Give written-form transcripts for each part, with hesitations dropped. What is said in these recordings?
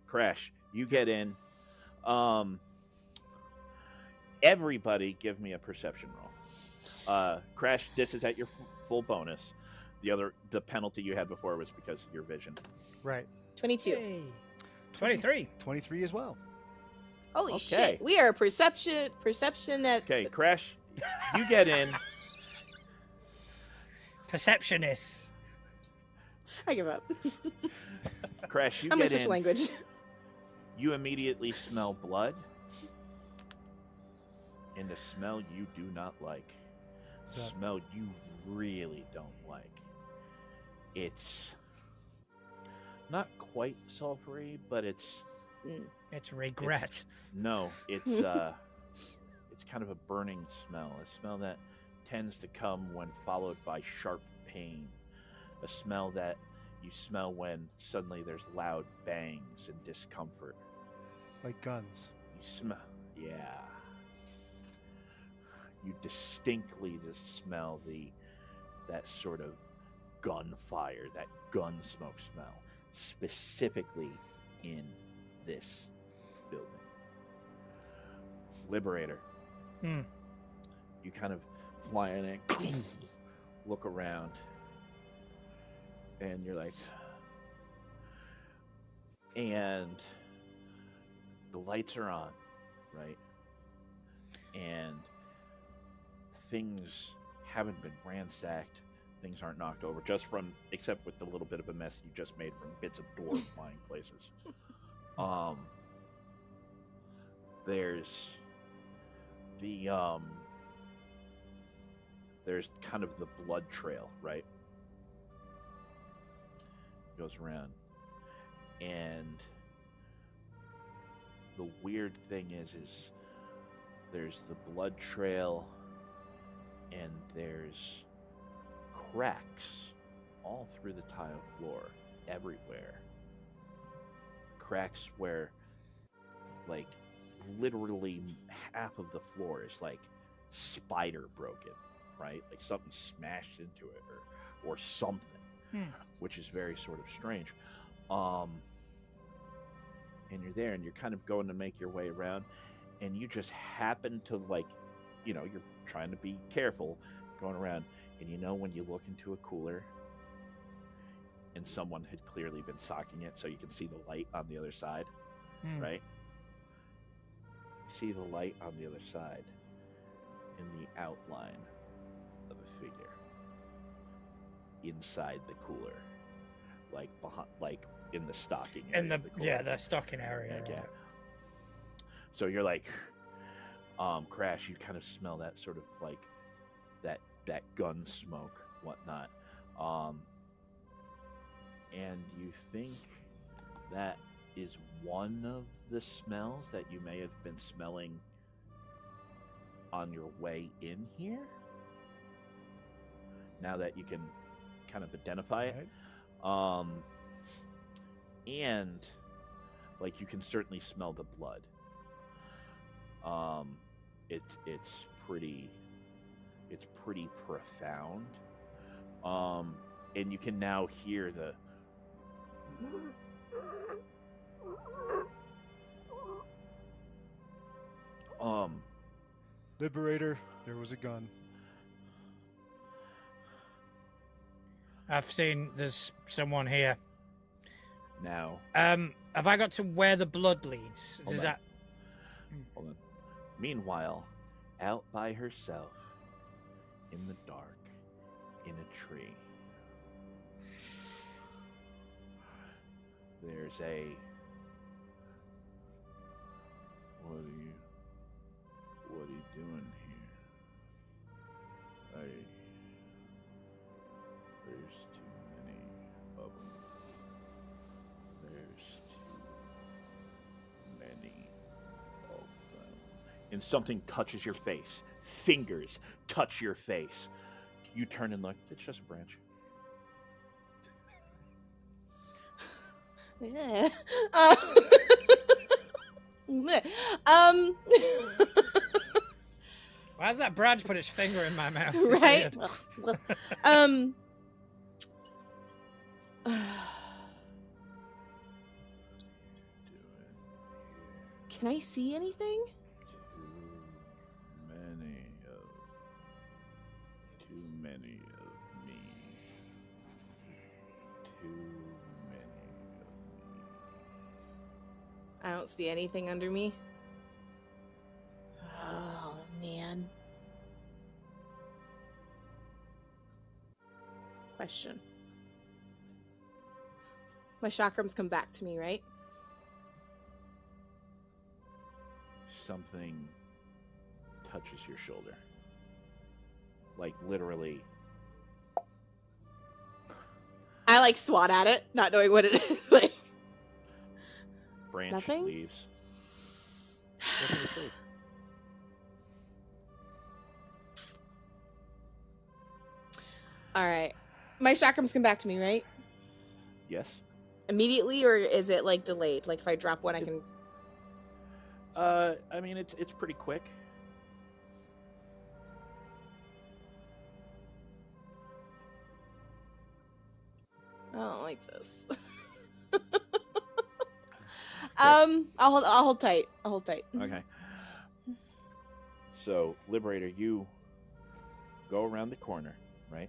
Crash, you get in. Um, Everybody, give me a perception roll. Crash, this is at your full bonus. The penalty you had before was because of your vision. Right. 22. Hey. 23. 23 as well. Holy Okay. shit. We are perception at Okay, Crash, you get in. Perceptionists. I give up. Crash, you I'm gonna get switch in. language. You immediately smell blood. And the smell you do not like. The smell you really don't like. It's not quite sulfury, but it's It's regret. it's kind of a burning smell. A smell that tends to come when followed by sharp pain. A smell that you smell when suddenly there's loud bangs and discomfort. Like guns. You smell, yeah. You distinctly just smell that sort of gunfire, that gun smoke smell, specifically in this building. Liberator. You kind of fly in and look around, and you're like, and the lights are on, right? And things haven't been ransacked. Things aren't knocked over, except with the little bit of a mess you just made from bits of doors flying places. There's there's kind of the blood trail, right? Goes around, and the weird thing is there's the blood trail, and there's cracks all through the tile floor, everywhere. Cracks where, like, literally half of the floor is like spider broken, right? Like something smashed into it or something, which is very sort of strange. And you're there, and you're kind of going to make your way around, and you just happen to, like, you're trying to be careful going around, and when you look into a cooler and someone had clearly been socking it, so you can see the light on the other side, right? You see the light on the other side in the outline of a figure inside the cooler, like behind, like in the stocking area of the cooler. The stocking area. Yeah. Right. So you're like, Crash, you kind of smell that sort of like that gun smoke, whatnot, and you think that is one of the smells that you may have been smelling on your way in here. Now that you can kind of identify it, and like you can certainly smell the blood. It's pretty profound, and you can now hear the Liberator, there was a gun. I've seen there's someone here. now. Have I got to where the blood leads? Hold Does on. that? Hold on. Meanwhile, out by herself, in the dark, in a tree, there's a. What are you doing here? There's too many of them. There's too many of them. And something touches your face. Fingers touch your face. You turn and look. It's just a branch. Yeah. Why does that branch put its finger in my mouth? Right? Weird. Can I see anything? Too many of me. Too many of me. I don't see anything under me. Oh, man. Question. My chakrams come back to me, right? Something touches your shoulder. Like literally. I like swat at it, not knowing what it is. Like, Branch nothing? leaves. What can you say? all right. My chakrams come back to me, right? Yes. Immediately, or is it like delayed? Like if I drop one, I can. I mean it's pretty quick. I don't like this. I'll hold tight. I'll hold tight. Okay. So, Liberator, you go around the corner, right?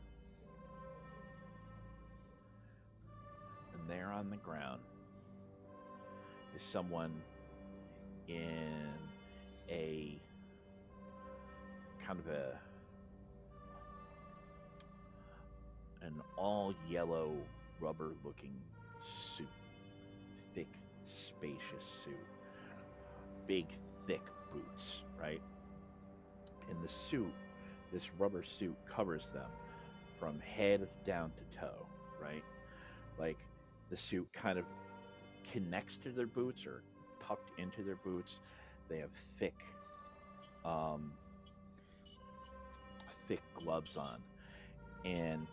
And there on the ground is someone in a kind of an all yellow rubber looking suit. Thick, spacious suit. Big, thick boots, right? In the suit, this rubber suit covers them from head down to toe, right? Like the suit kind of connects to their boots or tucked into their boots. They have thick gloves on, and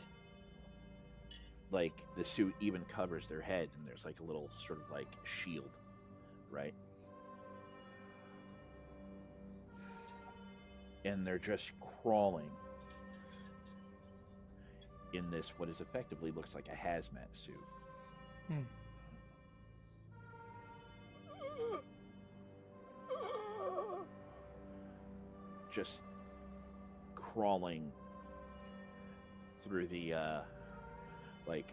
like the suit even covers their head, and there's like a little sort of like shield, right? And they're just crawling in this what is effectively looks like a hazmat suit. Just crawling through the like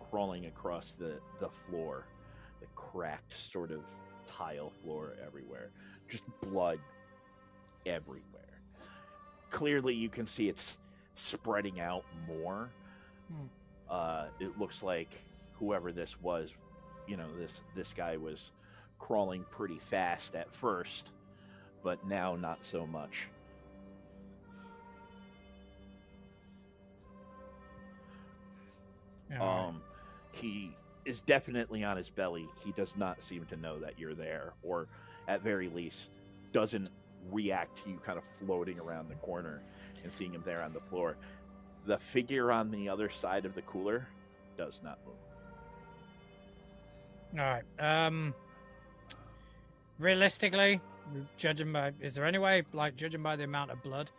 crawling across the floor, the cracked sort of tile floor everywhere, just blood everywhere. Clearly you can see it's spreading out more. It looks like whoever this was, you know, this guy was crawling pretty fast at first, but now not so much. He is definitely on his belly. He does not seem to know that you're there, or at very least doesn't react to you kind of floating around the corner and seeing him there on the floor. The figure on the other side of the cooler does not move. All right. Realistically, judging by, is there any way, like, judging by the amount of blood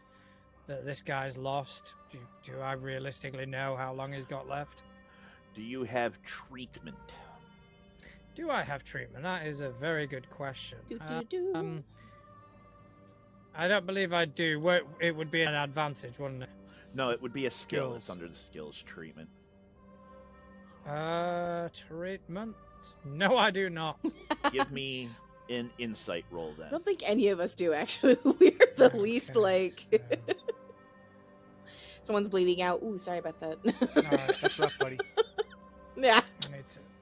that this guy's lost, do I realistically know how long he's got left? Do you have treatment? Do I have treatment? That is a very good question. I don't believe I do. It would be an advantage, wouldn't it? No, it would be a skill. Skills. It's under the skills treatment. Treatment? No, I do not. Give me an insight roll then. I don't think any of us do, actually. We're the least, like... so- Someone's bleeding out. Ooh, sorry about that. All right, That's rough, buddy. Yeah.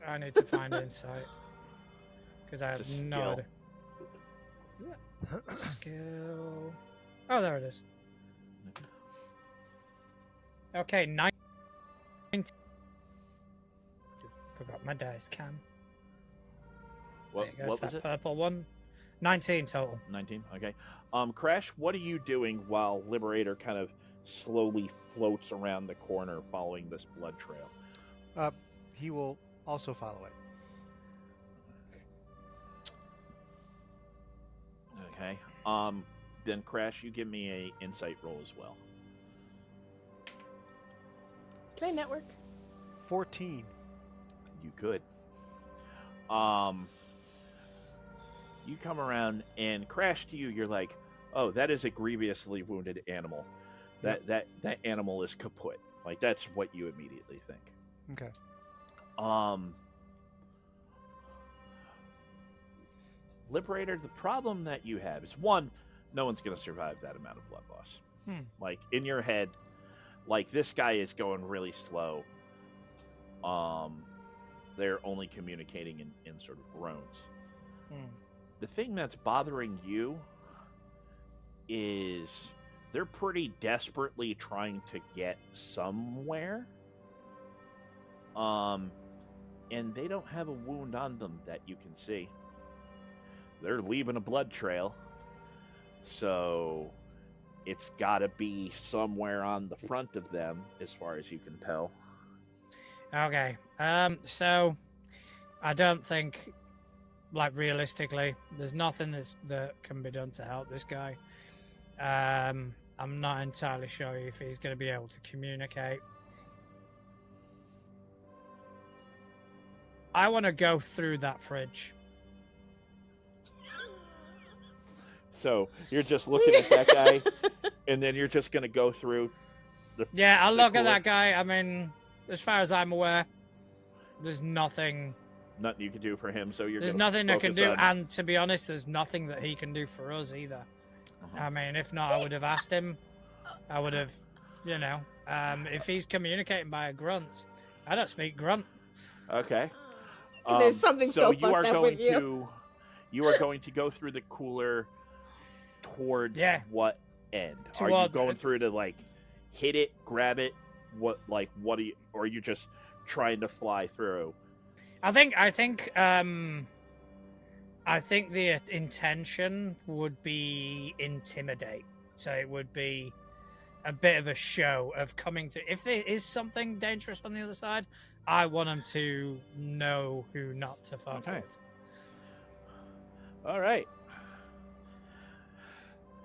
I need to find insight because I have It's a no skill. idea. Skill. Oh, there it is. Okay, 19. Forgot my dice cam. What There goes was that it? purple one. 19 total. 19. Okay. Crash, what are you doing while Liberator kind of slowly floats around the corner following this blood trail? He will also follow it. Okay. Then Crash, you give me a insight roll as well. Can I network? 14. You could. You come around and Crash to you. You're like, oh, that is a grievously wounded animal. That animal is kaput. Like that's what you immediately think. Okay. Liberator, the problem that you have is one, no one's going to survive that amount of blood loss. Like in your head, like this guy is going really slow. They're only communicating in sort of groans. The thing that's bothering you is they're pretty desperately trying to get somewhere. And they don't have a wound on them that you can see. They're leaving a blood trail. So it's got to be somewhere on the front of them as far as you can tell. Okay. So I don't think, like, realistically, there's nothing that can be done to help this guy. I'm not entirely sure if he's going to be able to communicate. I want to go through that fridge. So you're just looking at that guy, and then you're just going to go through the. Yeah, I'll the look at cooler. that guy. I mean, as far as I'm aware, there's nothing. Nothing you can do for him. So you're. There's gonna nothing I can focus do, on- and to be honest, there's nothing that he can do for us either. I mean, if not, I would have asked him. I would have, if he's communicating by grunts, I don't speak grunt. Okay. There's something so you are fucked up going with you. to. You are going to go through the cooler towards what end? Are you going through to like hit it, grab it? What do you, or are you just trying to fly through? I think the intention would be intimidate. So it would be a bit of a show of coming through. If there is something dangerous on the other side, I want them to know who not to fuck with. All right.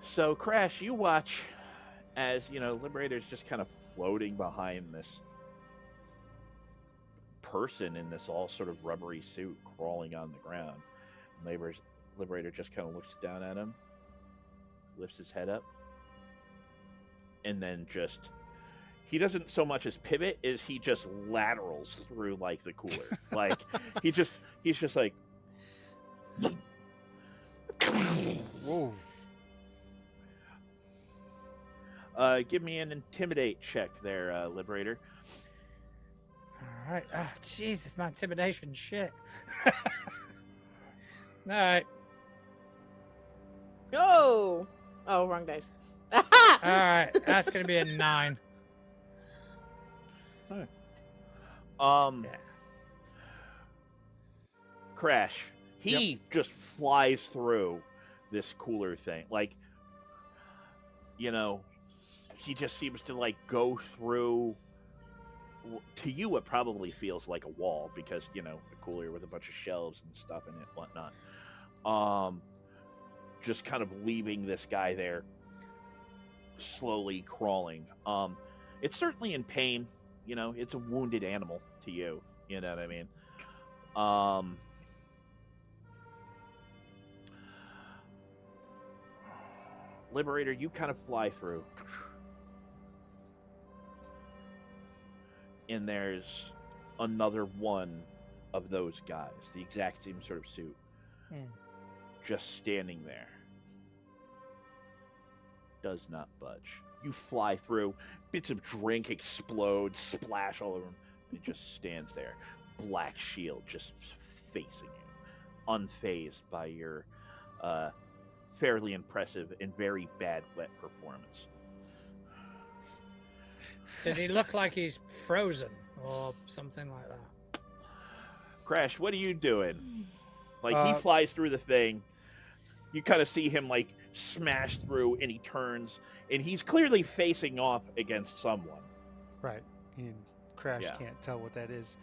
So, Crash, you watch as, Liberator's just kind of floating behind this person in this all sort of rubbery suit crawling on the ground. Liberator just kind of looks down at him, lifts his head up, and then he doesn't so much as pivot as he just laterals through like the cooler. Like he's just like Whoa. Give me an intimidate check there, Liberator. All right. Oh, Jesus, my intimidation shit. All right. Oh, wrong dice. All right. That's gonna be a 9. Crash. He just flies through this cooler thing. Like, he just seems to like go through. To you, it probably feels like a wall because a cooler with a bunch of shelves and stuff in it, whatnot. Just kind of leaving this guy there, slowly crawling. It's certainly in pain. It's a wounded animal to you. You know what I mean? Liberator, you kind of fly through. And there's another one of those guys, the exact same sort of suit, just standing there. Does not budge. You fly through, bits of drink explode, splash all over him. He just stands there, black shield just facing you, unfazed by your fairly impressive and very bad wet performance. Does he look like he's frozen or something like that? Crash, what are you doing? Like, he flies through the thing. You kind of see him, like, smash through, and he turns, and he's clearly facing off against someone. Right. And Crash can't tell what that is.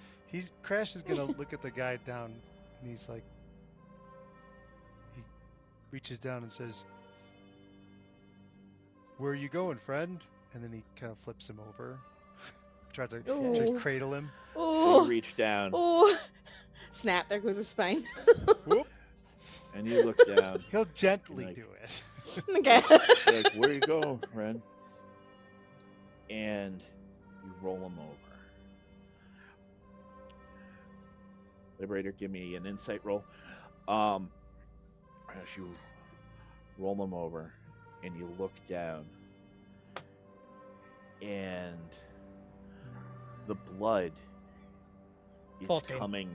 Crash is going to look at the guy down, and he's like, he reaches down and says, "Where are you going, friend?" And then he kind of flips him over. Try to cradle him. So you reach down. Oh, snap! There goes his spine. Whoop. And you look down. He'll gently like, do it. Okay. You're like, where you go, Ren? And you roll him over. Liberator, give me an insight roll. As you roll him over, and you look down, and the blood is 14. coming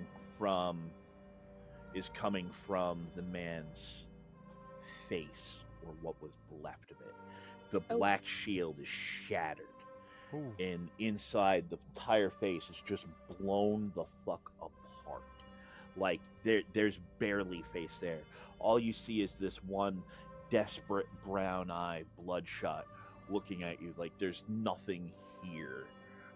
from the man's face, or what was left of it. The black shield is shattered. Ooh. And inside, the entire face is just blown the fuck apart. Like there's barely face there. All you see is this one desperate brown eye, bloodshot, looking at you. Like there's nothing here.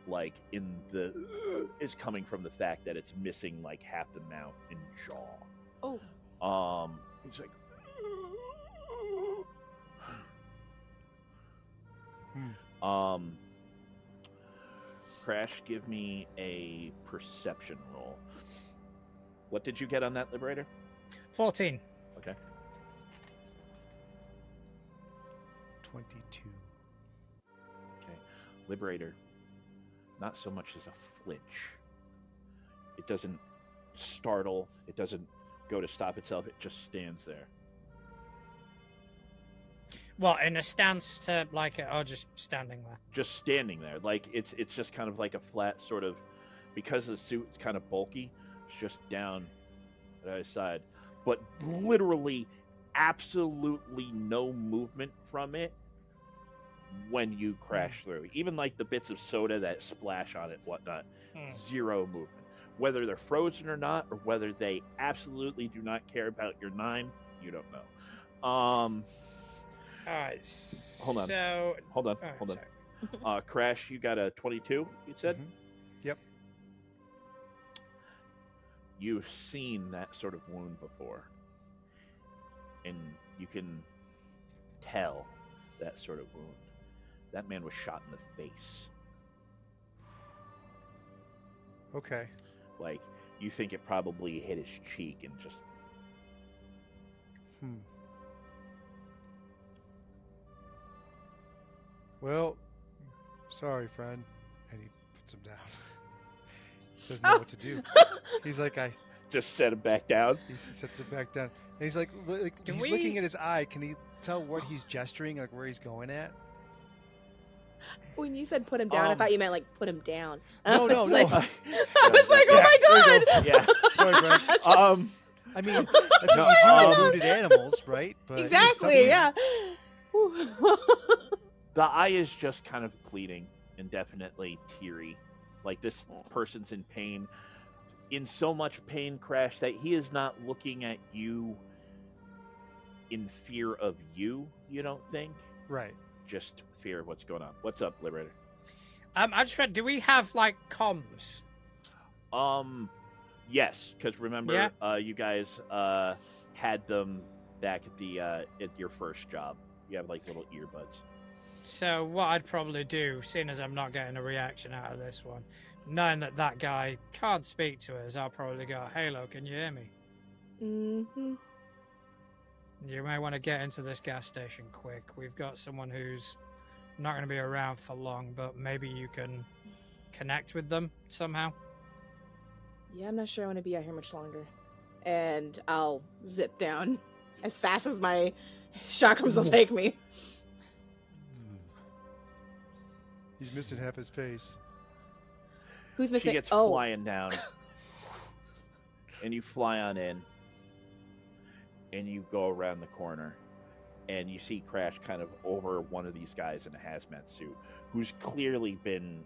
Like it's coming from the fact that it's missing like half the mouth and jaw. Oh. He's like, Crash, give me a perception roll. What did you get on that, Liberator? 14. Okay. 22. Okay. Liberator, not so much as a flinch. It doesn't startle. It doesn't go to stop itself. It just stands there. What, in a stance to like it, or just standing there? Just standing there. Like it's just kind of like a flat sort of, because the suit is kind of bulky, it's just down the other side. But literally absolutely no movement from it when you crash through. Even like the bits of soda that splash on it, whatnot, zero movement. Whether they're frozen or not, or whether they absolutely do not care about your 9, you don't know. Alright, Hold on. so... Hold on. Crash, you got a 22, you said? Mm-hmm. Yep. You've seen that sort of wound before. And you can tell that sort of wound. That man was shot in the face. Okay. Like, you think it probably hit his cheek and just... Well, sorry, friend. And he puts him down. Doesn't know what to do. He's like, Just set him back down. He sets it back down. And he's like he's we- looking at his eye. Can he tell what he's gesturing, like where he's going at? When you said put him down, I thought you meant like put him down. No. I was like, oh my god! Yeah. Sorry, friend. I mean, that's what you do to wounded animals, right? But Exactly. Yeah. The eye is just kind of pleading and definitely teary. Like this person's in pain. In so much pain, Crash, that he is not looking at you in fear of you don't think? Right. Just fear of what's going on. What's up, Liberator? I just read, do we have, like, comms? Yes, because remember, Yeah. you guys had them back at your first job. You have, like, little earbuds. So what I'd probably do, seeing as I'm not getting a reaction out of this one, knowing that guy can't speak to us, I'll probably go, Halo, can you hear me? Mm-hmm. You may want to get into this gas station quick. We've got someone who's not going to be around for long, but maybe you can connect with them somehow. Yeah, I'm not sure I want to be out here much longer. And I'll zip down as fast as my chakrams will take me. He's missing half his face. Who's missing? She gets flying down. And you fly on in. And you go around the corner. And you see Crash kind of over one of these guys in a hazmat suit, who's clearly been,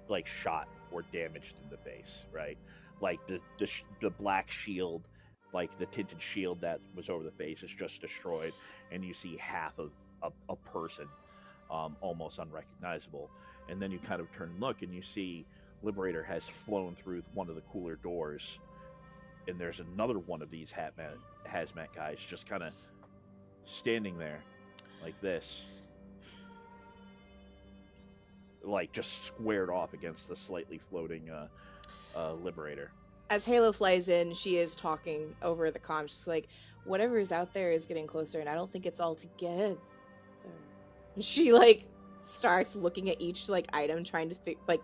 like, shot or damaged in the face, right? Like, the black shield, like, the tinted shield that was over the face is just destroyed. And you see half of a person, almost unrecognizable. And then you kind of turn and look, and you see Liberator has flown through one of the cooler doors, and there's another one of these hazmat guys just kind of standing there like this, like just squared off against the slightly floating Liberator. as Halo flies in, she is talking over the comm. She's like, whatever is out there is getting closer, and I don't think it's all together. She like starts looking at each like item, trying to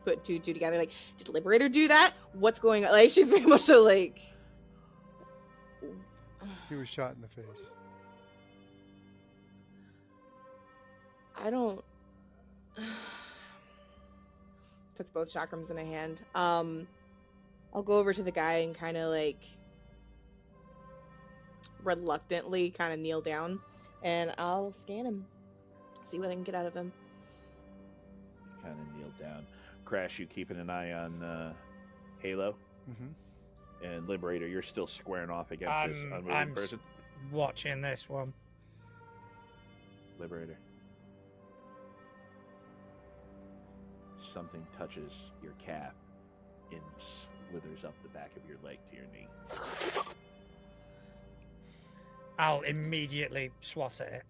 put two together. Like, did Liberator do that? What's going on? Like, she's very much so like. He was shot in the face. I don't. Puts both chakrams in a hand. I'll go over to the guy and kind of like reluctantly kind of kneel down, and I'll scan him, see what I can get out of him. You kind of kneel down. Crash, you keeping an eye on Halo? Mm-hmm. And Liberator, you're still squaring off against this unmoving person? Watching this one. Liberator. Something touches your calf and slithers up the back of your leg to your knee. I'll immediately swat at it.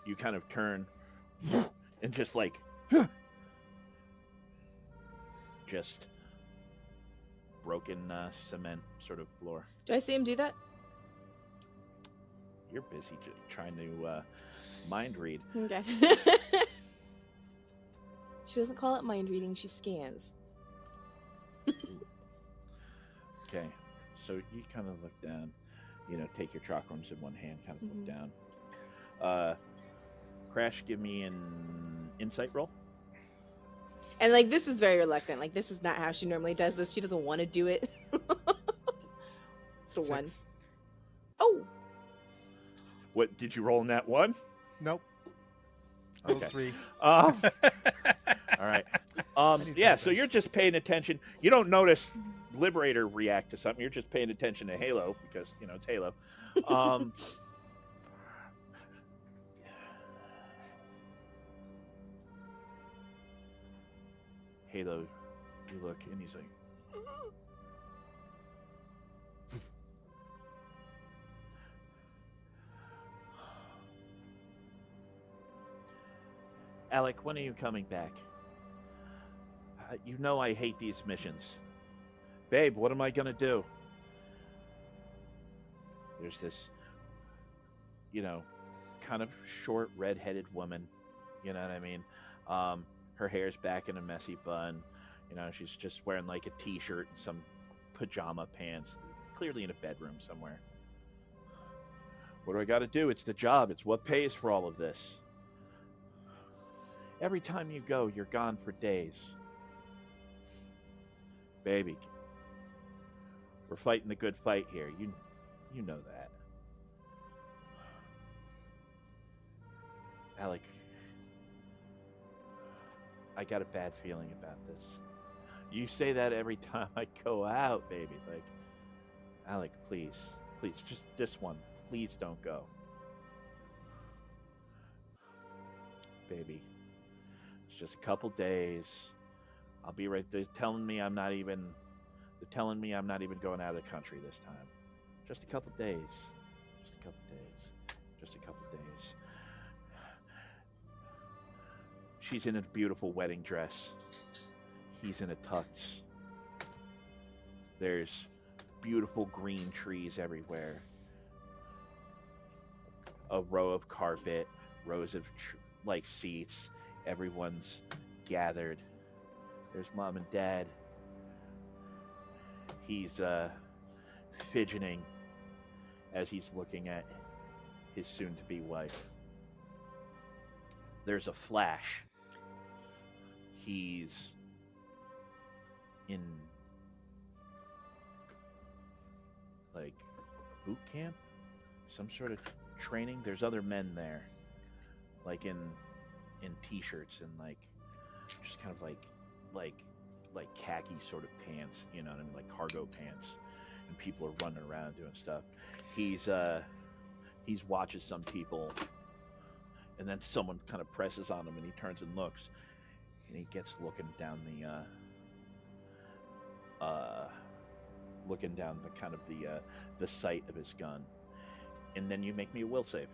You kind of turn and just like just broken cement sort of floor. Do I see him do that? You're busy just trying to mind read. Okay. She doesn't call it mind reading, she scans. Okay, so you kind of look down, take your chakrams in one hand, kind of look down. Crash, give me an insight roll. And like, this is very reluctant. Like, this is not how she normally does this. She doesn't want to do it. It's a 1. Oh! What, did you roll in that 1? Nope. Okay. 3. All right. Yeah, so you're just paying attention. You don't notice Liberator react to something. You're just paying attention to Halo because, it's Halo. Halo, you look, and he's like, Alec, when are you coming back? You know I hate these missions. Babe, what am I gonna do? There's this, kind of short, red-headed woman. You know what I mean? Her hair's back in a messy bun. She's just wearing like a t-shirt and some pajama pants. Clearly in a bedroom somewhere. What do I gotta do? It's the job. It's what pays for all of this. Every time you go, you're gone for days. Baby, we're fighting the good fight here. You know that. Alec, I got a bad feeling about this. You say that every time I go out, baby. Like, Alec, please, just this one. Please don't go. Baby, it's just a couple days. I'll be right. They're telling me I'm not even going out of the country this time. Just a couple days. Just a couple days. She's in a beautiful wedding dress. He's in a tux. There's beautiful green trees everywhere. A row of carpet, rows of seats. Everyone's gathered. There's mom and dad. He's fidgeting as he's looking at his soon-to-be wife. There's a flash. He's in boot camp, some sort of training. There's other men there, in t-shirts and just kind of like khaki sort of pants, you know what I mean, like cargo pants, and people are running around doing stuff. He's watches some people, and then someone kind of presses on him, and he turns and looks, and he gets looking down the sight of his gun, and then you make me a will save.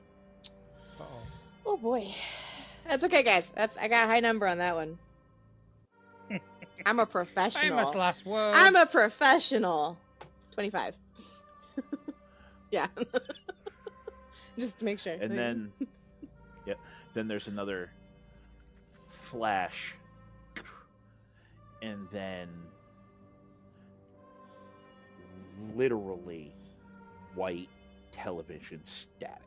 Uh-oh. Oh boy, that's okay, guys. I got a high number on that one. I'm a professional. Famous last words. I'm a professional. 25. Yeah. Just to make sure. And then, then there's another flash, and then literally white television static.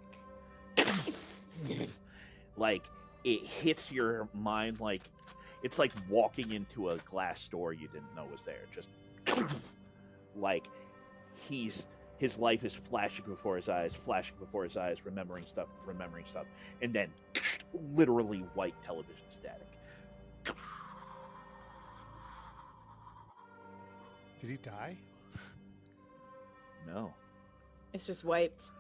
Like, it hits your mind like it's like walking into a glass door you didn't know was there. Just like his life is flashing before his eyes, remembering stuff, and then literally white television static. Did he die? No. It's just wiped.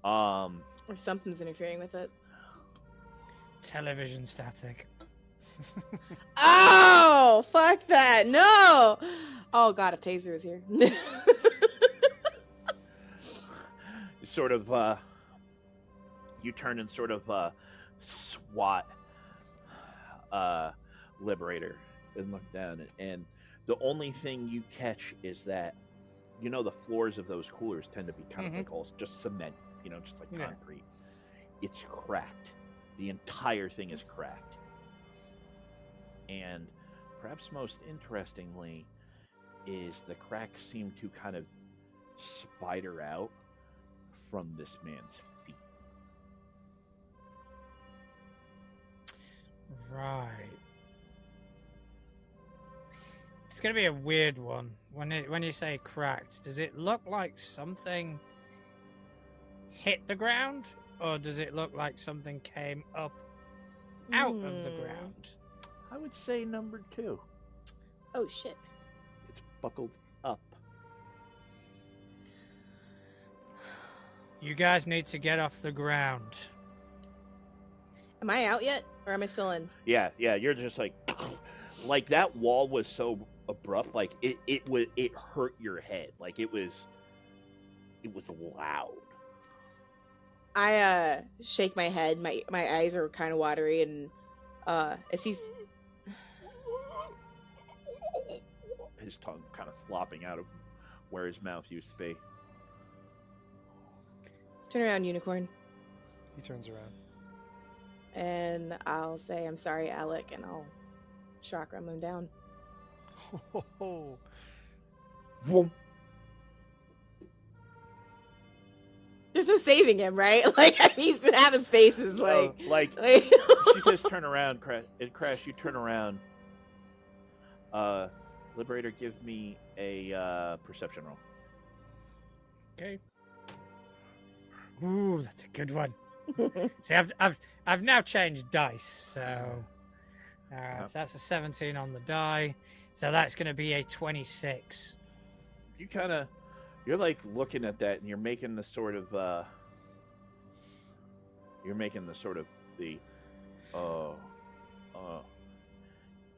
Or something's interfering with it. Television static. Oh, fuck that. No. Oh, God, if Taser was here. Sort of, you turn and sort of SWAT Liberator and look down, and the only thing you catch is that, you know, the floors of those coolers tend to be kind of like all just cement, you know, just like concrete. It's cracked. The entire thing is cracked. And perhaps most interestingly is the cracks seem to kind of spider out from this man's feet. Right. It's gonna be a weird one. When you say cracked, does it look like something hit the ground, or does it look like something came up out of the ground? I would say number 2. Oh, shit. It's buckled up. You guys need to get off the ground. Am I out yet? Or am I still in? Yeah, you're just like that wall was so abrupt, like it hurt your head. Like it was loud. I shake my head. My eyes are kind of watery, and as he's his tongue kind of flopping out of where his mouth used to be. Turn around, Unicorn. He turns around. And I'll say, I'm sorry, Alec, and I'll chakra him down. Whoa. There's no saving him, right? Like, he's to have his faces like she says, turn around, Crash. And Crash, you turn around. Liberator, give me a perception roll. Okay. Ooh, that's a good one. See, I've now changed dice, so so that's a 17 on the die. So that's going to be a 26. You're like looking at that, and you're making the sort of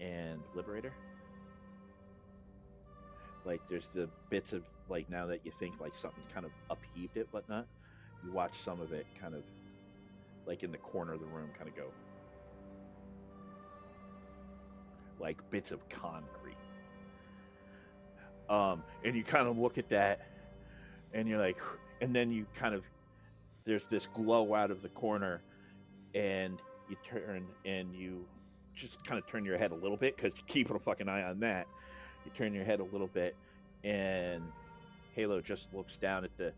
and Liberator. Like there's the bits of like now that you think like something kind of upheaved it, whatnot. You watch some of it kind of like in the corner of the room kind of go like bits of concrete. And you kind of look at that and you're like, and then you kind of, there's this glow out of the corner and you turn and you just kind of turn your head a little bit because you're keeping a fucking eye on that. You turn your head a little bit and Halo just looks down at the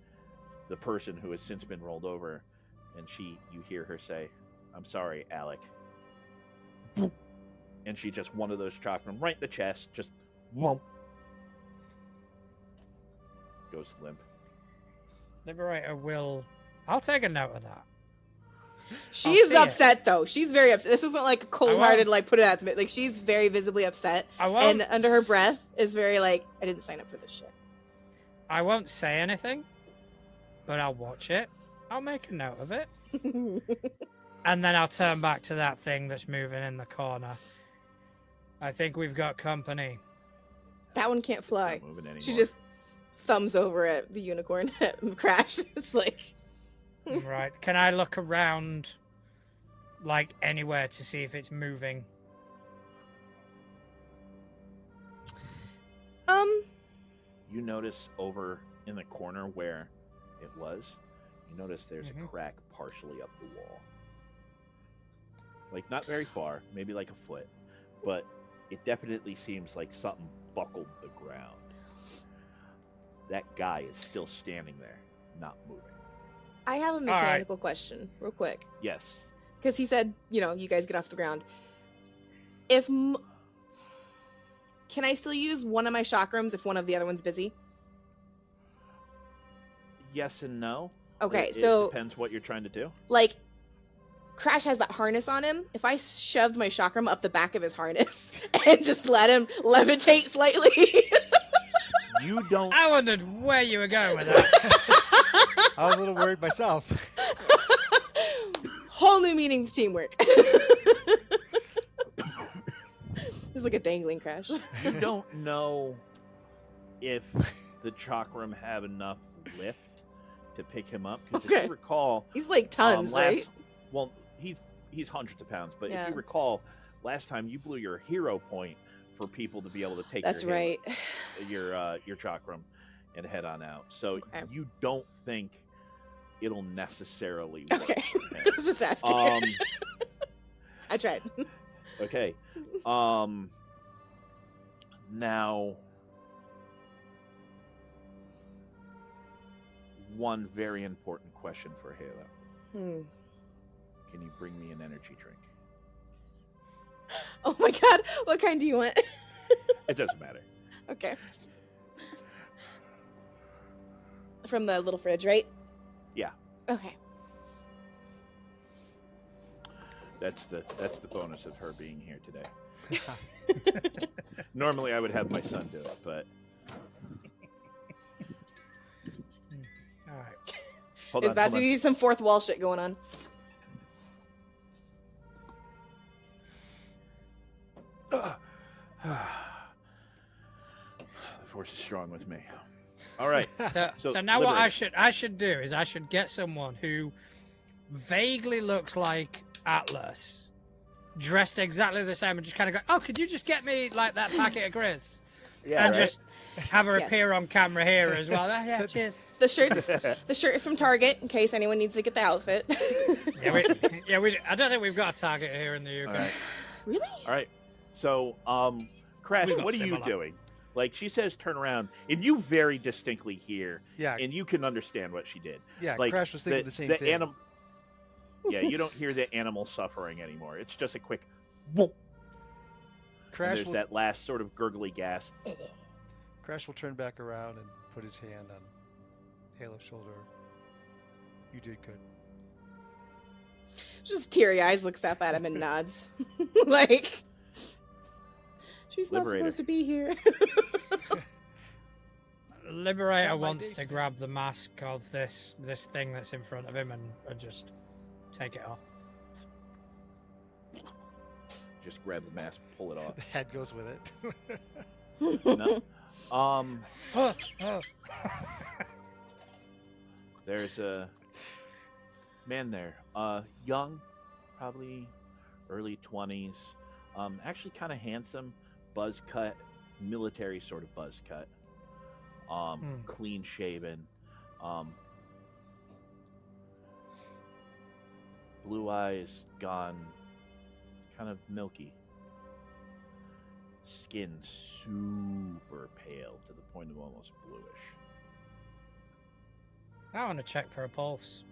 person who has since been rolled over, and you hear her say, "I'm sorry, Alec." And she just one of those chakram right in the chest, just whoomp, goes limp. Liberator will. I'll take a note of that. She's upset though. She's very upset. This wasn't like a cold-hearted like put it out to me. Like she's very visibly upset, and under her breath is very like, I didn't sign up for this shit. I won't say anything, but I'll watch it. I'll make a note of it. And then I'll turn back to that thing that's moving in the corner. I think we've got company. That one can't fly. She just thumbs over at the unicorn crash. It's like... Right. Can I look around, like, anywhere to see if it's moving? you notice over in the corner where it was, you notice there's a crack partially up the wall. Like, not very far, maybe like a foot, but it definitely seems like something buckled the ground. That guy is still standing there, not moving. I have a mechanical question, real quick. Yes. Because he said, you guys get off the ground. Can I still use one of my chakrams if one of the other one's busy? Yes and no. Okay, it so depends what you're trying to do. Like, Crash has that harness on him. If I shoved my chakram up the back of his harness and just let him levitate slightly. You don't. I wondered where you were going with that. I was a little worried myself. Whole new meaning to teamwork. Just like a dangling Crash. You don't know if the chakram have enough lift to pick him up, because if you recall, he's like tons, right? Well, he's hundreds of pounds, but Yeah. if you recall, last time you blew your hero point for people to be able to take That's your right. your chakram and head on out. So you don't think it'll necessarily work. Okay. I was just asking. I tried. Okay. Now, one very important question for Halo. Can you bring me an energy drink? Oh my god, what kind do you want? It doesn't matter. Okay. From the little fridge, right? Yeah. Okay. That's the bonus of her being here today. Normally I would have my son do it, but All right. There's about to be some fourth wall shit going on. The force is strong with me. All right. So now what I should do is I should get someone who vaguely looks like Atlas, dressed exactly the same, and just kind of go, "Oh, could you just get me like that packet of crisps?" Yeah, and right? just have her appear on camera here as well. Oh, yeah, cheers. The shirt is from Target, in case anyone needs to get the outfit. I don't think we've got a Target here in the UK. All right. Really? All right. So, Crash, what are you doing? Like, she says turn around, and you very distinctly hear, and you can understand what she did. Yeah, like, Crash was thinking the same thing. Yeah, you don't hear the animal suffering anymore. It's just a quick whoop. There's that last sort of gurgly gasp. Crash will turn back around and put his hand on Halo's shoulder. You did good. Just teary eyes, looks up at him and nods. Like, she's not supposed to be here. Liberator wants to grab the mask of this thing that's in front of him and just take it off. Just grab the mask, pull it off. The head goes with it. No. There's a man there. Young, probably early 20s. Actually kind of handsome, buzz cut, military sort of buzz cut. Clean shaven. Blue eyes gone kind of milky. Skin super pale to the point of almost bluish. I want to check for a pulse.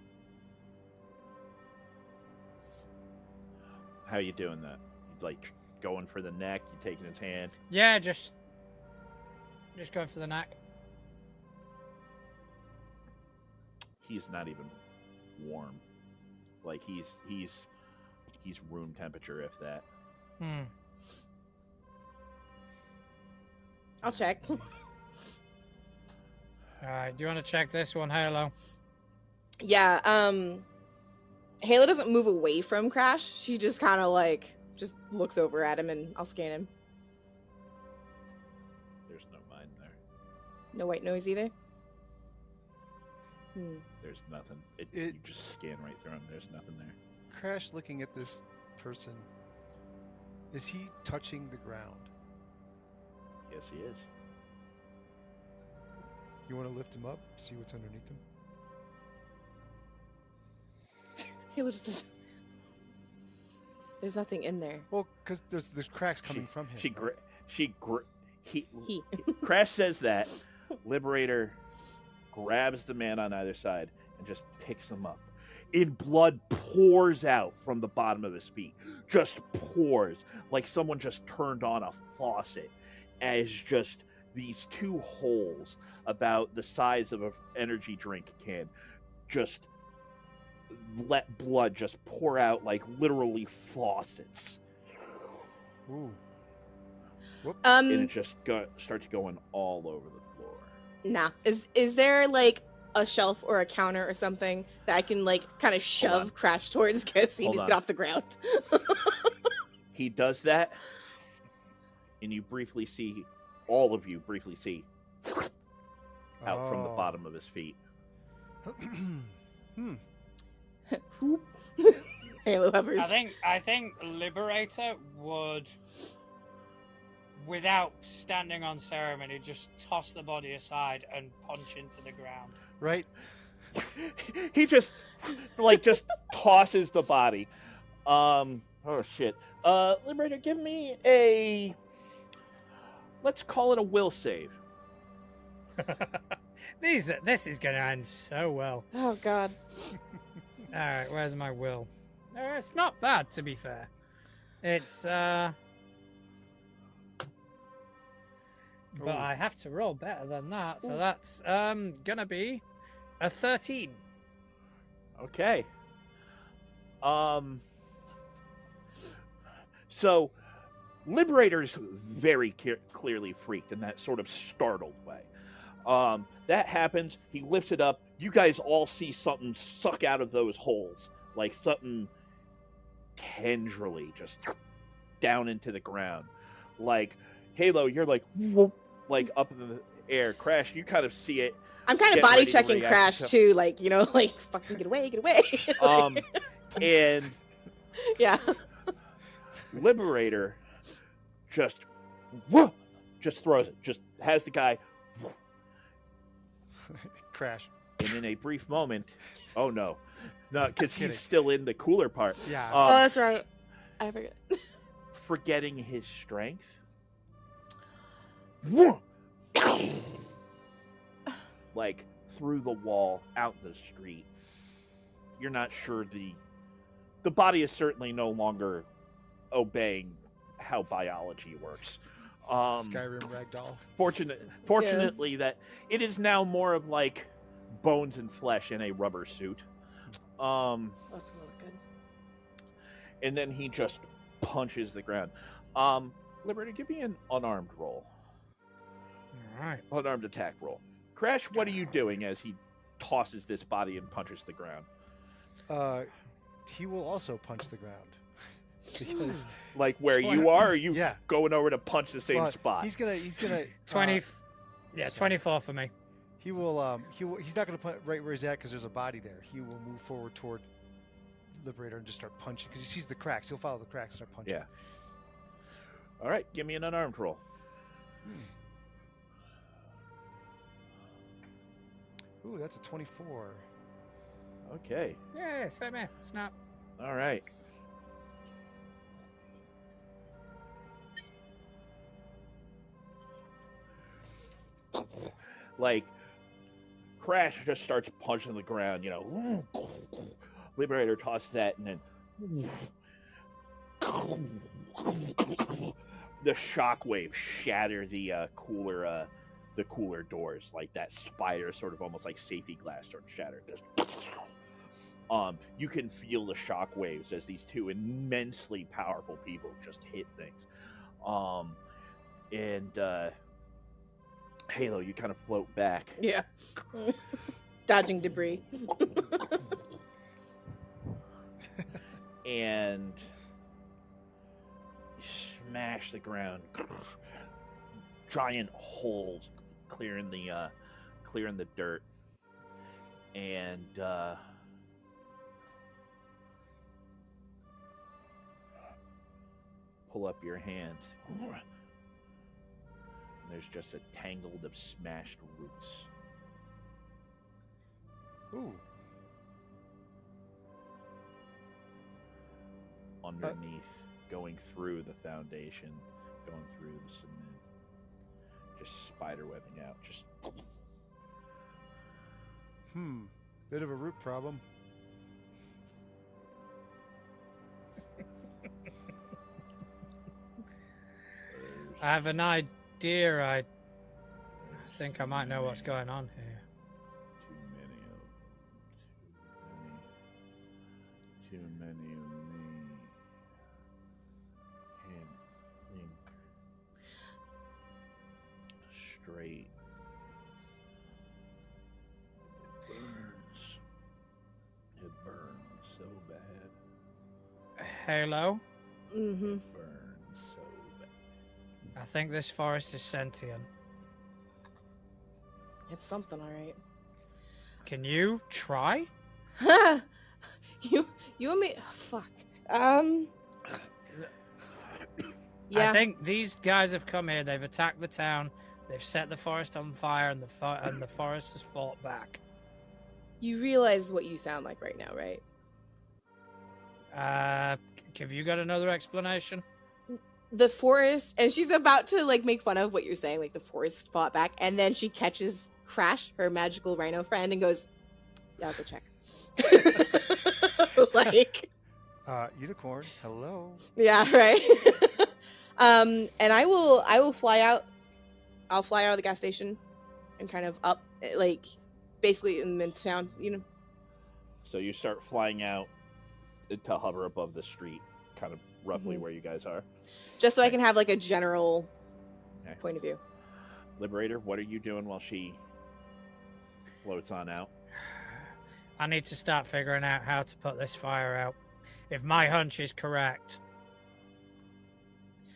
How you doing that? You like going for the neck? You taking his hand? Yeah, just going for the neck. He's not even warm. Like he's room temperature, if that. I'll check. Alright, do you want to check this one, Halo? Yeah, Halo doesn't move away from Crash. She just kind of like, just looks over at him and I'll scan him. There's no mind there. No white noise either? There's nothing. You just scan right through him. There's nothing there. Crash looking at this person. Is he touching the ground? Yes, he is. You want to lift him up, see what's underneath him? Halo just. There's nothing in there. Well, because there's cracks coming from him. Crash says that. Liberator grabs the man on either side and just picks him up. And blood pours out from the bottom of his feet. Just pours. Like someone just turned on a faucet. As just these two holes about the size of an energy drink can just let blood just pour out like literally faucets. Ooh. Whoop. And it just starts going all over the floor. Nah. Is there like a shelf or a counter or something that I can like kind of shove Crash towards because he needs to get off the ground? He does that, and you briefly see, all of you briefly see, out from the bottom of his feet. Halo hovers. I think Liberator would, without standing on ceremony, just toss the body aside and punch into the ground. Right? He just tosses the body. Oh shit. Liberator, give me a, let's call it a will save. This is gonna end so well. Oh god. All right, where's my will? It's not bad, to be fair. It's but I have to roll better than that, so that's gonna be a 13. Okay. So Liberator's very clearly freaked in that sort of startled way. That happens. He lifts it up. You guys all see something suck out of those holes, like something tendrily just down into the ground. Like Halo, you're like, whoop, like up in the air. Crash, you kind of see it. I'm kind of body checking Crash too, like, you know, like fucking get away. And yeah. Liberator just throws it. Just has the guy Crash. And in a brief moment, oh no, because he's still in the cooler part. Yeah. Oh, that's right. I forget. Forgetting his strength. Like through the wall, out in the street. You're not sure the body is certainly no longer obeying how biology works. Skyrim ragdoll. Fortunately, that it is now more of like bones and flesh in a rubber suit. That's gonna look good. And then he just punches the ground. Liberator, give me an unarmed roll. All right. Unarmed attack roll. Crash, what are you doing as he tosses this body and punches the ground? He will also punch the ground. Because like where you are, or you yeah. going over to punch the same spot? He's gonna 24 for me. He's not gonna punch right where he's at because there's a body there. He will move forward toward Liberator and just start punching because he sees the cracks. He'll follow the cracks and start punching. Yeah. All right, give me an unarmed roll. Ooh, that's a 24. Okay. Yeah, same here. Snap. All right. Like, Crash just starts punching the ground, you know. Liberator tosses that, and then the shockwaves shatter the cooler doors, like that spider, sort of almost like safety glass, sort of shattered. You can feel the shockwaves as these two immensely powerful people just hit things. Halo, you kind of float back. Yeah. Dodging debris. And you smash the ground. Giant holes clearing the dirt. And pull up your hands. There's just a tangle of smashed roots Ooh. Underneath, going through the foundation, going through the cement, just spider webbing out. Just Bit of a root problem. I have an idea. I think I might know what's going on here. Too many of me. Can't think straight. It burns so bad. Halo, Mm-hmm. It burns so bad. I think this forest is sentient. It's something, all right. Can you try? you and me. Fuck. Yeah. I think these guys have come here. They've attacked the town. They've set the forest on fire, and the forest has fought back. You realize what you sound like right now, right? Have you got another explanation? The forest, and she's about to like make fun of what you're saying, like the forest fought back, and then she catches Crash, her magical rhino friend, and goes, "Yeah, I'll go check." Like, Unicorn, hello. yeah, right. And I will fly out. I'll fly out of the gas station, and kind of up, like, basically in town, you know. So you start flying out to hover above the street, kind of roughly Mhm. where you guys are. Just so I Okay. can have like a general Okay. point of view. Liberator, what are you doing while she floats on out? I need to start figuring out how to put this fire out. If my hunch is correct,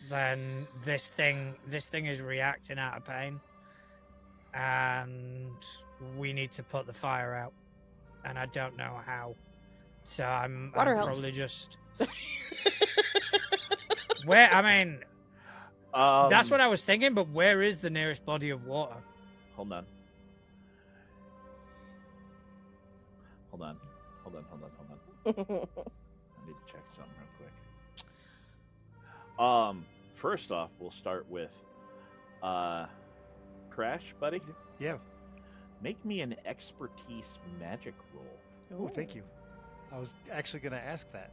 then this thing is reacting out of pain, and we need to put the fire out. And I don't know how, so I'm Water helps. probably just Sorry. where. I mean, that's what I. I was thinking. But where is the nearest body of water? Hold on. Hold on. I need to check something real quick. First off, we'll start with Crash, buddy. Yeah. Make me an expertise magic roll. Oh, thank you. I was actually going to ask that.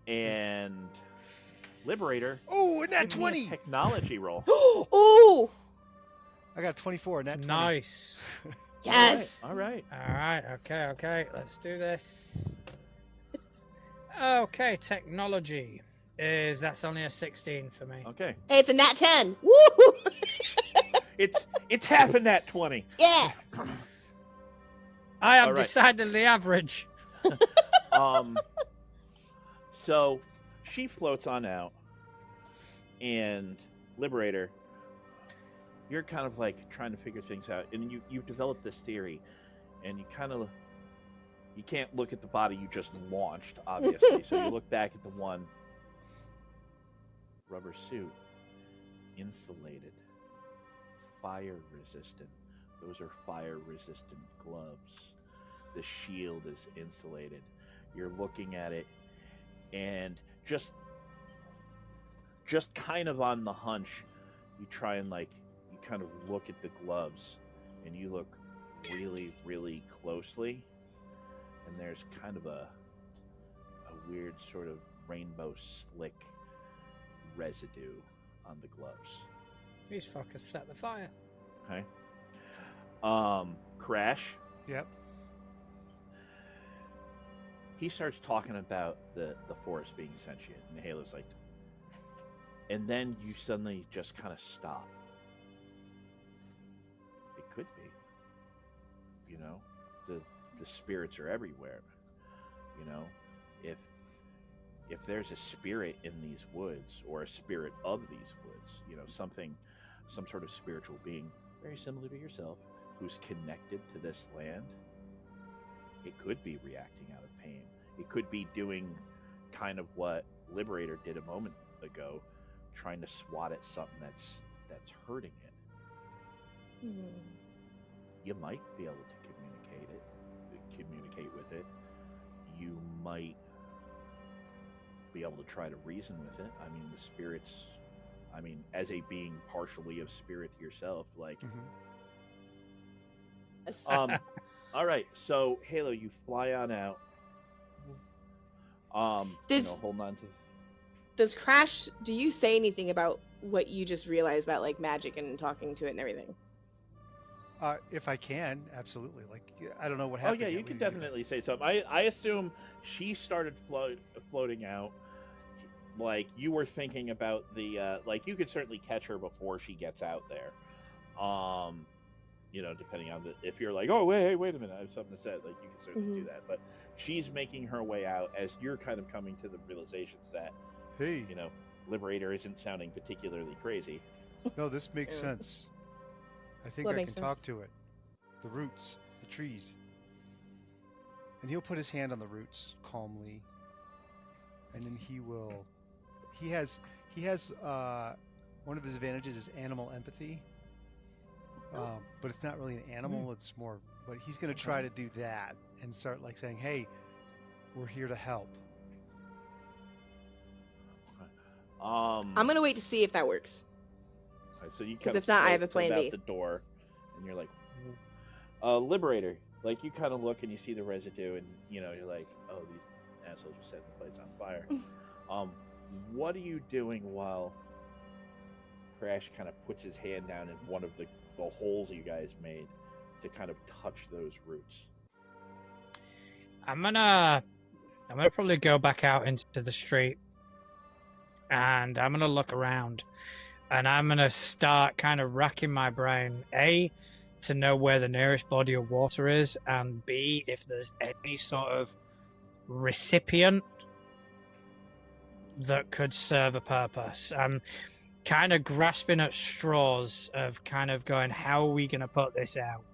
And Liberator, Oh, and that give me a 20. technology roll. Oh, I got 24 and that 20. Nice. yes. All right. All right. Okay. Let's do this. Okay. Technology that's only a 16 for me. Okay. Hey, it's a nat 10. Woo! It's half in that 20. Yeah. I am All right. decidedly average. So she floats on out, and Liberator, you're kind of like trying to figure things out, and you develop this theory, and you can't look at the body you just launched, obviously. So you look back at the one rubber suit, insulated, fire resistant. Those are fire resistant gloves. The shield is insulated. You're looking at it, and just kind of on the hunch, you try and you kind of look at the gloves, and you look really, really closely, and there's kind of a weird sort of rainbow slick residue on the gloves. These fuckers set the fire. Okay. Crash. Yep. He starts talking about the forest being sentient, and Halo's like, and then you suddenly just kind of stop. It could be, the spirits are everywhere. If there's a spirit in these woods, or a spirit of these woods, some sort of spiritual being very similar to yourself, who's connected to this land, it could be reacting out of pain. It could be doing kind of what Liberator did a moment ago, trying to swat at something that's hurting it. you might be able to communicate with it. You might be able to try to reason with it. I mean, the spirits. I mean, as a being partially of spirit yourself, like. All right. So Halo, you fly on out. Hold on to. Does Crash? Do you say anything about what you just realized about like magic and talking to it and everything? If I can, absolutely. Like, I don't know what happened. Oh yeah, you can definitely say something. I assume she started floating out. Like you were thinking about the like you could certainly catch her before she gets out there. Depending on if you're like, oh wait a minute, I have something to say. Like you can certainly do that. But she's making her way out as you're kind of coming to the realizations that, hey, Liberator isn't sounding particularly crazy. No, this makes sense. I think I can talk to it. The roots, the trees. And he'll put his hand on the roots calmly. And then he has one of his advantages is animal empathy. But it's not really an animal, it's more, but he's going to try to do that and start like saying, hey, we're here to help. I'm going to wait to see if that works. So you because if not, I have a plan B. Out the door, and you're like, Liberator. Like you kind of look and you see the residue, and you're like, oh, these assholes are setting the place on fire. What are you doing while Crash kind of puts his hand down in one of the holes you guys made to kind of touch those roots? I'm gonna probably go back out into the street, and I'm gonna look around. And I'm going to start kind of racking my brain, A, to know where the nearest body of water is, and B, if there's any sort of recipient that could serve a purpose. I'm kind of grasping at straws of kind of going, how are we going to put this out?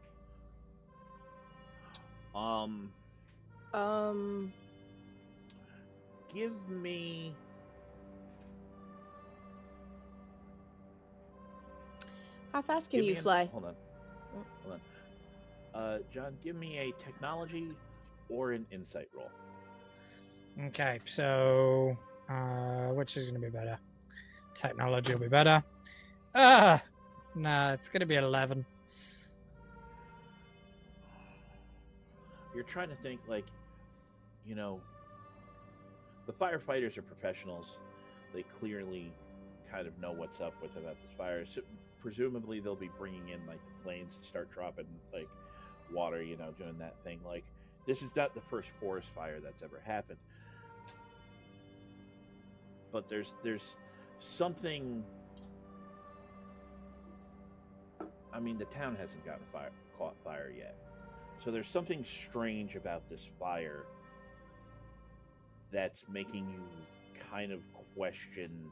Give me... How fast can you fly? Hold on. John, give me a technology or an insight roll. Okay, so which is going to be better? Technology will be better. Nah, it's going to be 11. You're trying to think like, the firefighters are professionals. They clearly kind of know what's up with about this fire. So presumably they'll be bringing in like the planes to start dropping like water, doing that thing. Like this is not the first forest fire that's ever happened, but there's something. I mean, the town hasn't caught fire yet, so there's something strange about this fire that's making you kind of question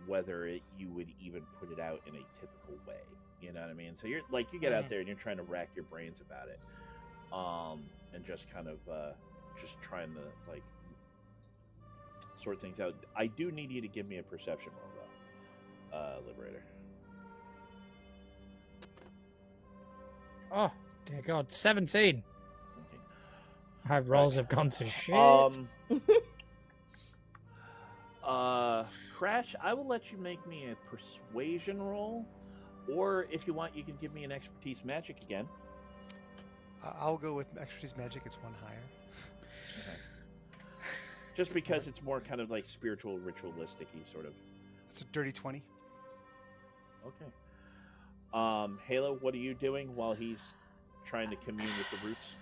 whether you would even put it out in a typical way. You know what I mean? So you're like, you get out there and you're trying to rack your brains about it. And just kind of, just trying to like sort things out. I do need you to give me a perception roll though, Liberator. Oh, dear God, 17. Okay. My rolls have gone to shit. Crash, I will let you make me a persuasion roll, or if you want, you can give me an expertise magic again. I'll go with expertise magic. It's one higher. Okay. Just because it's more kind of like spiritual, ritualistic-y sort of. It's a dirty 20. Okay. Halo, what are you doing while he's trying to commune with the roots?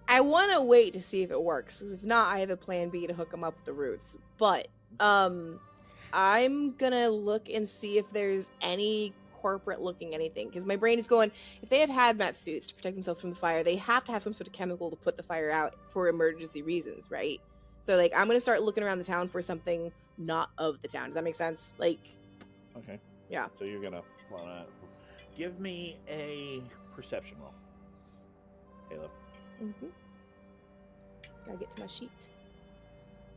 I want to wait to see if it works, because if not, I have a plan B to hook him up with the roots. But I'm gonna look and see if there's any corporate looking anything, because my brain is going, if they have hazmat suits to protect themselves from the fire, they have to have some sort of chemical to put the fire out for emergency reasons, right? So like I'm gonna start looking around the town for something not of the town. Does that make sense? Like, okay, yeah. So you're gonna give me a perception roll, Halo. Gotta get to my sheet.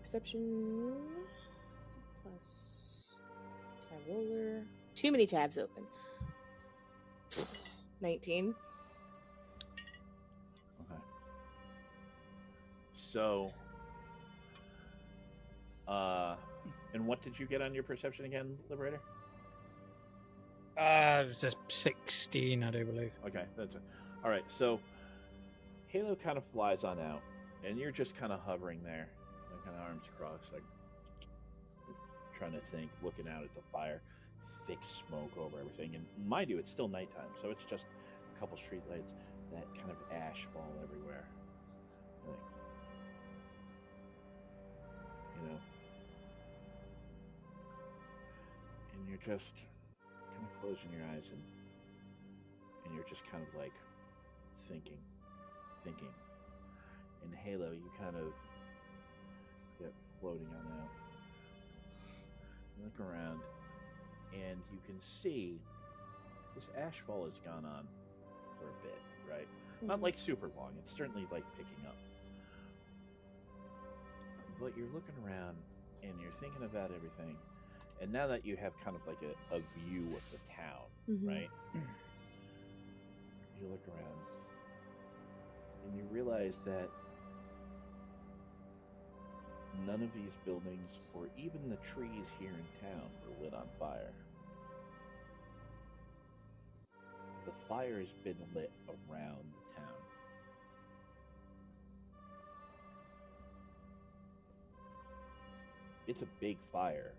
Perception plus tab roller. Too many tabs open. 19. Okay. So, and what did you get on your perception again, Liberator? It was a 16, I do believe. Okay, that's it. All right, so Halo kind of flies on out, and you're just kind of hovering there, like kind of arms crossed, like trying to think, looking out at the fire, thick smoke over everything. And mind you, it's still nighttime, so it's just a couple street lights, that kind of ash fall everywhere. Like, you know, and you're just kind of closing your eyes, and you're just kind of like thinking. In Halo, you kind of get floating on out. You look around, and you can see this ashfall has gone on for a bit, right? Not like super long. It's certainly like picking up. But you're looking around, and you're thinking about everything. And now that you have kind of like a view of the town, right? You look around, and you realize that none of these buildings or even the trees here in town were lit on fire. The fire has been lit around the town. It's a big fire.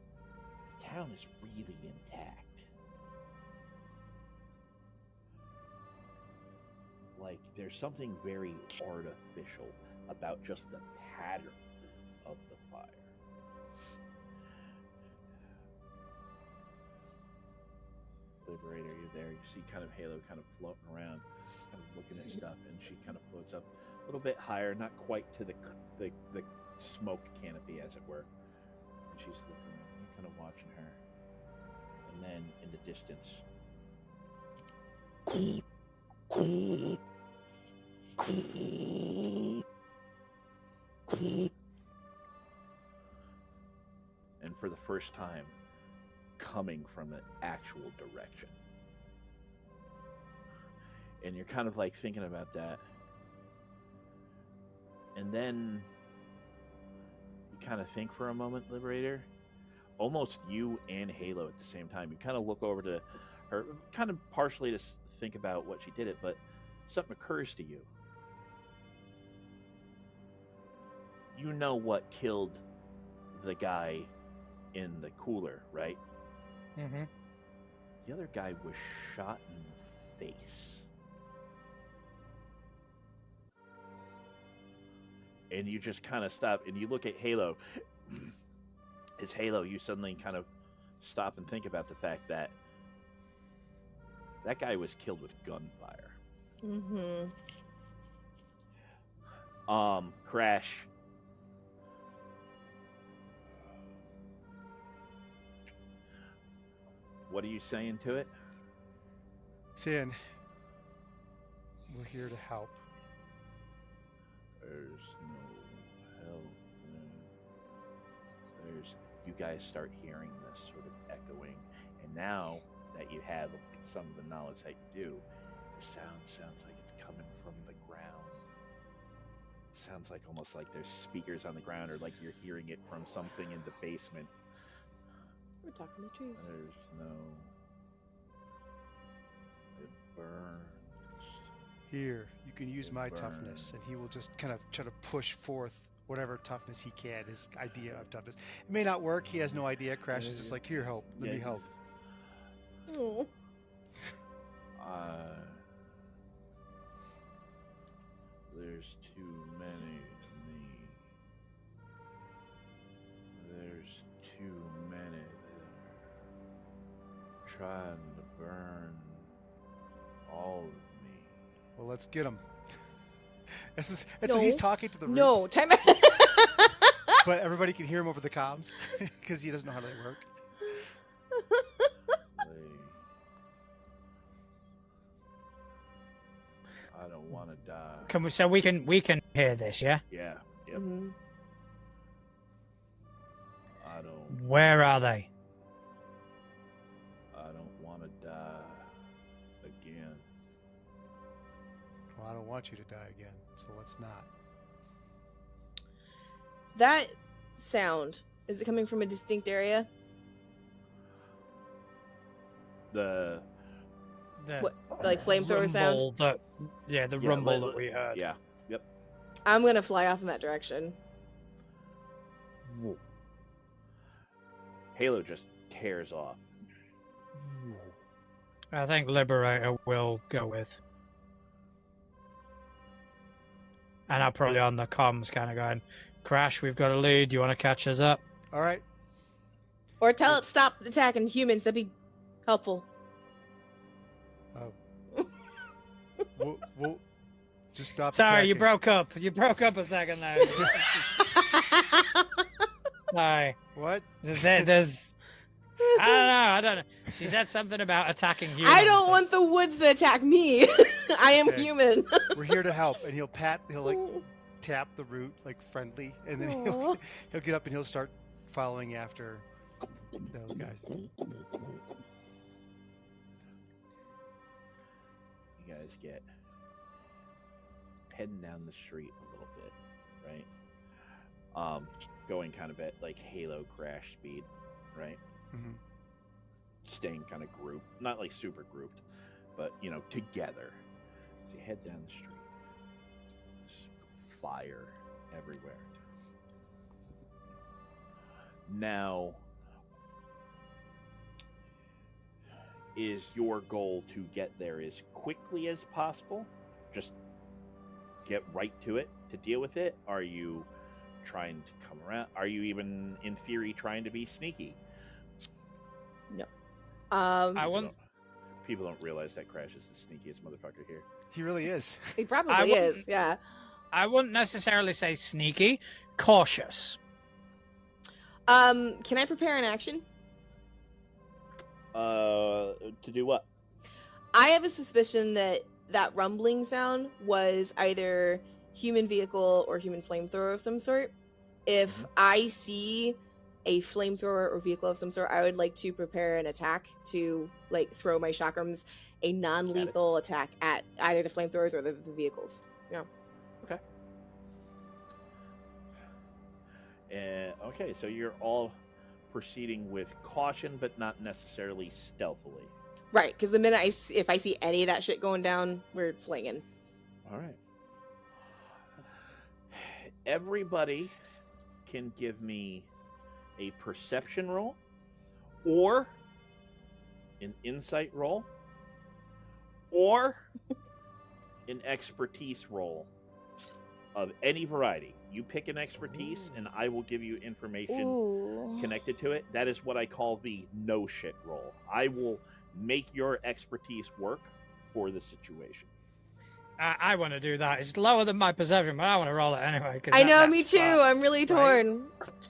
The town is really intact. Like, there's something very artificial about just the pattern of the fire. Liberator, you're there. You see kind of Halo kind of floating around, kind of looking at stuff, and she kind of floats up a little bit higher, not quite to the smoke canopy, as it were. And she's looking around. You're kind of watching her. And then in the distance, and for the first time, coming from an actual direction. And you're kind of like thinking about that. And then you kind of think for a moment, Liberator. Almost you and Halo at the same time. You kind of look over to her, kind of partially to think about what she did it, but something occurs to you. You know what killed the guy in the cooler, right? Mm-hmm. The other guy was shot in the face. And you just kind of stop and you look at Halo. As Halo, you suddenly kind of stop and think about the fact that that guy was killed with gunfire. Crash. What are you saying to it? Saying, we're here to help. There's no help. You guys start hearing this sort of echoing, and now that you have some of the knowledge that you do, the sound sounds like it's coming from the ground. It sounds like almost like there's speakers on the ground, or like you're hearing it from something in the basement. We're talking to trees. There's no... It burns. Here, you can use my toughness, and he will just kind of try to push forth whatever toughness he can, his idea of toughness. It may not work. He has no idea. Crash is just like, here, help. Let me help. Oh. There's too many of me. There's too many there. Trying to burn all of me. Well, let's get him. That's what he's talking to the roots. No, time. But everybody can hear him over the comms because he doesn't know how they work. I don't want to die. Can we? So we can hear this, yeah? Yeah. Yep. Mm-hmm. I don't. Where are they? I don't want to die again. I don't want you to die again, so let's not. That sound, is it coming from a distinct area? What, like flamethrower sound? The rumble that we heard. Yeah. Yep. I'm gonna fly off in that direction. Whoa. Halo just tears off. I think Liberator will go with. And I'm probably on the comms kind of going, Crash, we've got a lead. Do you want to catch us up? All right. Or tell it stop attacking humans. That'd be helpful. We'll just stop. Sorry, attacking. you broke up. You broke up a second there. Sorry. What? There's I don't know. She said something about attacking humans. I don't want the woods to attack me. I am human. We're here to help, and he'll like tap the root like friendly, and then he'll get up and he'll start following after those guys. You guys get heading down the street a little bit, right? Going kind of at like Halo Crash speed, right? Mm-hmm. Staying kind of grouped, not like super grouped, but together. So you head down the street. There's fire everywhere. Now, is your goal to get there as quickly as possible? Just get right to it to deal with it? Are you trying to come around? Are you even, in theory, trying to be sneaky? No. People don't realize that Crash is the sneakiest motherfucker here. He really is. He probably is, yeah. I wouldn't necessarily say sneaky, cautious. Can I prepare an action? To do what? I have a suspicion that rumbling sound was either human vehicle or human flamethrower of some sort. If I see a flamethrower or vehicle of some sort, I would like to prepare an attack to like throw my chakrams, a non-lethal attack at either the flamethrowers or the vehicles. Yeah. Okay. Okay, so you're all proceeding with caution, but not necessarily stealthily. Right, because the minute if I see any of that shit going down, we're flinging. All right. Everybody can give me a perception roll or an insight roll or an expertise roll of any variety. You pick an expertise and I will give you information connected to it. That is what I call the no shit roll. I will make your expertise work for the situation. I want to do that. It's lower than my perception, but I want to roll it anyway. I know, me too. I'm really torn. Right?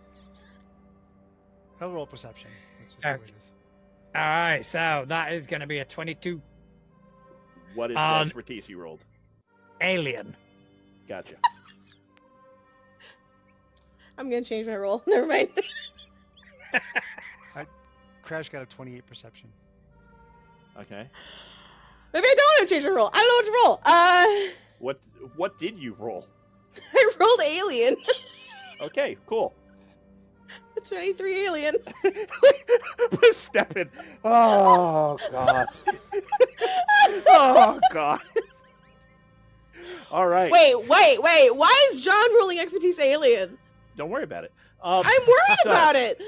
I'll roll perception. That's just the way it is. All right, so that is going to be a 22. What is the expertise you rolled? Alien. Gotcha. I'm going to change my roll. Never mind. Crash got a 28 perception. Okay. Maybe I don't have to change my roll. I don't know what to roll. What did you roll? I rolled alien. Okay, cool. 23 alien. Stepping. Oh god. Oh god. All right. Wait. Why is John rolling expertise alien? Don't worry about it. I'm worried about it.